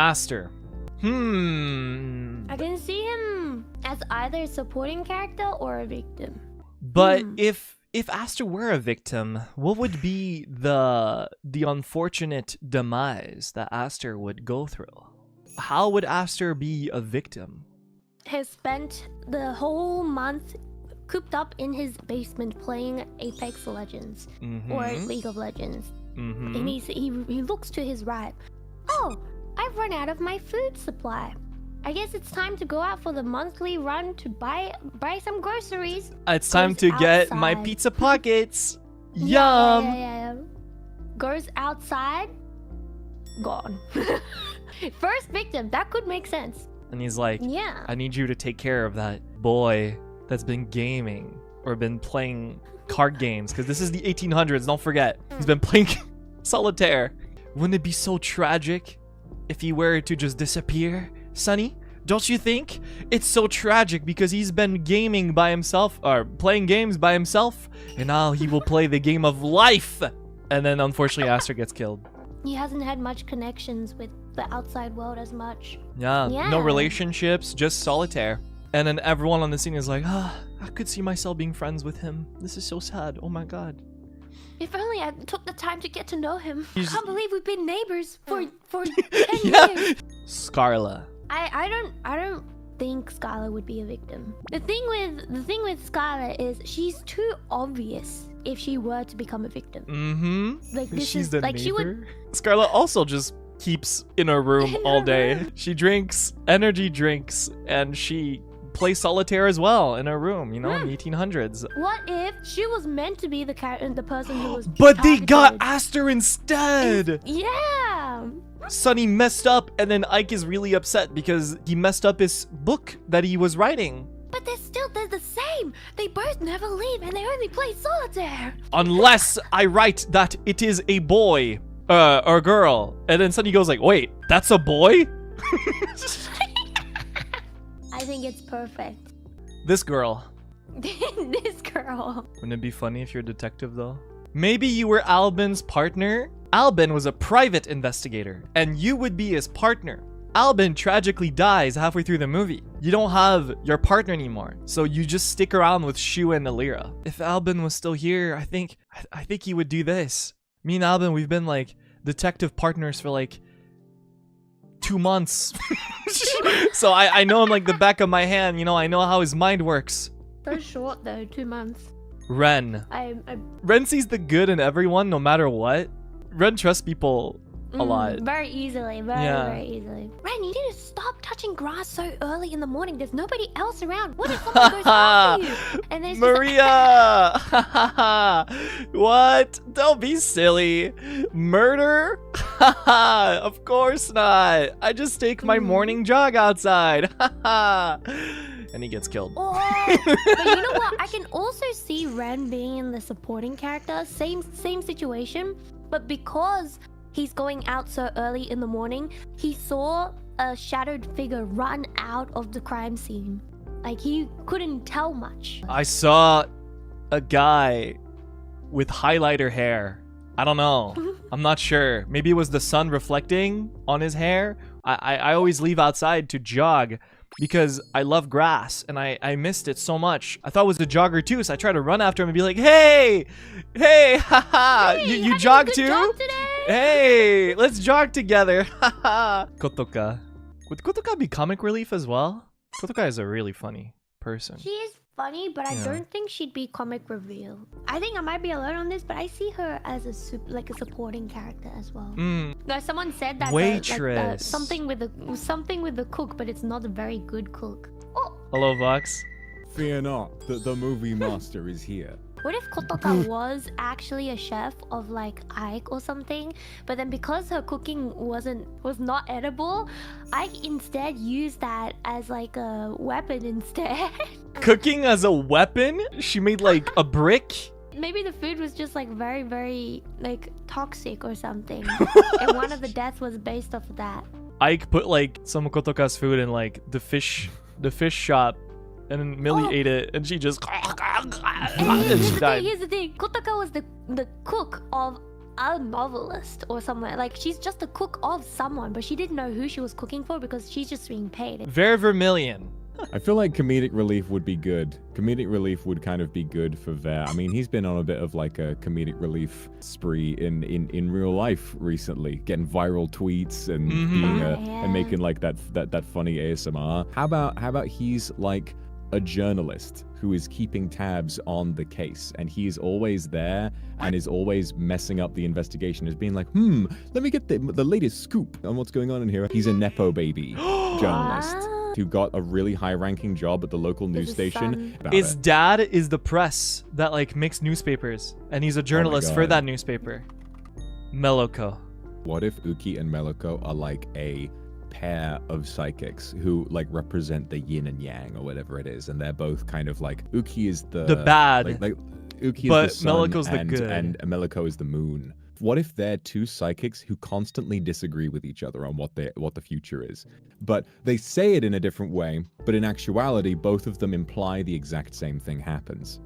Aster. I can see him as either a supporting character or a victim. But if Aster were a victim, what would be the unfortunate demise that Aster would go through? How would Aster be a victim? Has spent the whole month cooped up in his basement playing Apex Legends or League of Legends. And he looks to his right. Oh, I've run out of my food supply. I guess it's time to go out for the monthly run to buy some groceries. It's time to get my pizza pockets. Yum. Yeah. Goes outside. Gone. First victim. That could make sense. And he's like, yeah, I need you to take care of that boy that's been gaming or been playing card games, because this is the 1800s, don't forget. He's been playing solitaire. Wouldn't it be so tragic if he were to just disappear, Sonny? Don't you think? It's so tragic because he's been gaming by himself, or playing games by himself, and now he will play the game of life. And then unfortunately Aster gets killed. He hasn't had much connections with the outside world as much. Yeah, no relationships, just solitaire. And then everyone on the scene is like, I could see myself being friends with him. This is so sad. Oh my god. If only I took the time to get to know him. I can't believe we've been neighbors for 10 years. Scarla. I don't think Scarla would be a victim. The thing with Scarla is she's too obvious if she were to become a victim. Like this She's is the like neighbor? she would. Scarla also just keeps in her room all day. She drinks energy drinks and she plays solitaire as well in her room, you know, in the 1800s. What if she was meant to be the person who was But they got Aster instead! Yeah! Sonny messed up, and then Ike is really upset because he messed up his book that he was writing. But they're the same! They both never leave and they only play solitaire! Unless I write that it is a boy. Or girl. And then Sonny goes like, wait, that's a boy? I think it's perfect. This girl. This girl. Wouldn't it be funny if you're a detective though? Maybe you were Albin's partner? Albin was a private investigator, and you would be his partner. Albin tragically dies halfway through the movie. You don't have your partner anymore, so you just stick around with Shu and Alira. If Albin was still here, I think he would do this. Me and Albin, we've been like detective partners for like 2 months. So I know him like the back of my hand, you know, I know how his mind works. So short though, 2 months. Ren. Ren sees the good in everyone no matter what. Ren trusts people a lot. Very easily, very easily. Ren, you need to stop touching grass so early in the morning. There's nobody else around. What if someone goes after you? And there's Maria! What? Don't be silly. Murder? Of course not. I just take my morning jog outside. And he gets killed. Oh, but you know what? I can also see Ren being in the supporting character. Same situation. But because he's going out so early in the morning, he saw a shadowed figure run out of the crime scene. Like, he couldn't tell much. I saw a guy with highlighter hair. I don't know. I'm not sure. Maybe it was the sun reflecting on his hair. I always leave outside to jog because I love grass and I missed it so much. I thought it was a jogger too, so I tried to run after him and be like, hey, haha, hey, you jog too? Jog today? Hey, let's jog together. Kotoka. Would Kotoka be comic relief as well? Kotoka is a really funny person. She is funny, but I don't think she'd be comic reveal. I think I might be alone on this, but I see her as a supporting character as well. No, someone said that waitress. something with the cook, but it's not a very good cook. Oh. Hello, Vox. Fear not, the movie master is here. What if Kotoka was actually a chef of like Ike or something, but then because her cooking was not edible, Ike instead used that as like a weapon instead. Cooking as a weapon? She made like a brick? Maybe the food was just like very, very like toxic or something. And one of the deaths was based off of that. Ike put like some of Kotoka's food in like the fish shop. And then Millie ate it, and she just... And here's the thing. Kotoka was the cook of a novelist or somewhere. Like she's just a cook of someone, but she didn't know who she was cooking for because she's just being paid. Very Vermilion. I feel like comedic relief would be good. Comedic relief would kind of be good for Ver. I mean, he's been on a bit of like a comedic relief spree in real life recently, getting viral tweets and being and making like that funny ASMR. How about he's like a journalist who is keeping tabs on the case, and he is always there and is always messing up the investigation, is being like, let me get the latest scoop on what's going on in here. He's a nepo baby journalist who got a really high-ranking job at the local news station. His dad is the press that like makes newspapers, and he's a journalist for that newspaper. Meloko. What if Uki and Meloko are like a pair of psychics who like represent the yin and yang or whatever it is, and they're both kind of like, Uki is the bad, like Uki but is the sun Meloko's the and, good, and Meloko is the moon. What if they're two psychics who constantly disagree with each other on what the future is, but they say it in a different way, but in actuality both of them imply the exact same thing happens?